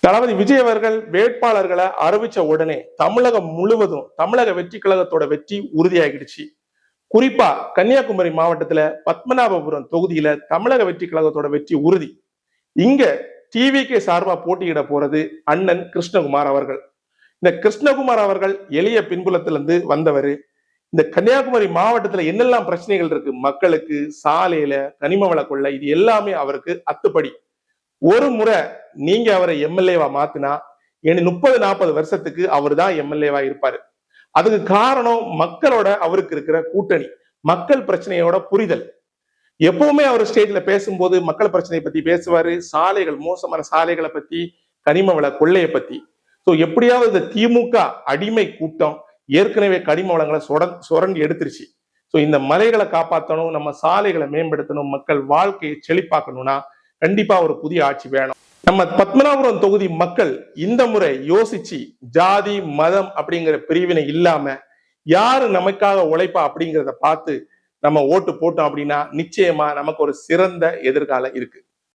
தளபதி விஜய் அவர்கள் வேட்பாளர்களை அறிவிச்ச உடனே தமிழகம் முழுவதும் தமிழக வெற்றி கழகத்தோட வெற்றி உறுதியாகிடுச்சு. குறிப்பா கன்னியாகுமரி மாவட்டத்துல பத்மநாபபுரம் தொகுதியில தமிழக வெற்றி கழகத்தோட வெற்றி உறுதி. இங்க டிவிகே சார்பா போட்டியிட போறது அண்ணன் கிருஷ்ணகுமார் அவர்கள். இந்த கிருஷ்ணகுமார் அவர்கள் எளிய பின்புலத்திலிருந்து வந்தவர். இந்த கன்னியாகுமரி மாவட்டத்துல என்னெல்லாம் பிரச்சனைகள் இருக்கு மக்களுக்கு, சாலையில கனிம வள கொள்ளை, இது எல்லாமே அவருக்கு அத்துப்படி. ஒரு முறை நீங்க அவரை எம்எல்ஏவா மாத்தினா இனி 30-40 வருஷத்துக்கு அவர் தான் எம்எல்ஏவா இருப்பாரு. அதுக்கு காரணம் மக்களோட அவருக்கு இருக்கிற கூட்டணி, மக்கள் பிரச்சனையோட புரிதல். எப்பவுமே அவர் ஸ்டேஜ்ல பேசும்போது மக்கள் பிரச்சனையை பத்தி பேசுவாரு, சாலைகள், மோசமான சாலைகளை பத்தி, கனிம வள கொள்ளையை பத்தி. சோ எப்படியாவது இந்த திமுக அடிமை கூட்டம் ஏற்கனவே கனிம வளங்களை சுரண்டி எடுத்துருச்சு. சோ இந்த மலைகளை காப்பாற்றணும், நம்ம சாலைகளை மேம்படுத்தணும், மக்கள் வாழ்க்கையை செழிப்பாக்கணும்னா கண்டிப்பா ஒரு புதிய ஆட்சி வேணும். நம்ம பத்மநாபபுரம் தொகுதி மக்கள் இந்த முறை யோசிச்சு ஜாதி மதம் அப்படிங்கிற பிரிவினை இல்லாம யாரு நமக்காக உழைப்பா அப்படிங்கிறத பார்த்து நம்ம ஓட்டு போட்டோம் அப்படின்னா நிச்சயமா நமக்கு ஒரு சிறந்த எதிர்காலம் இருக்கு.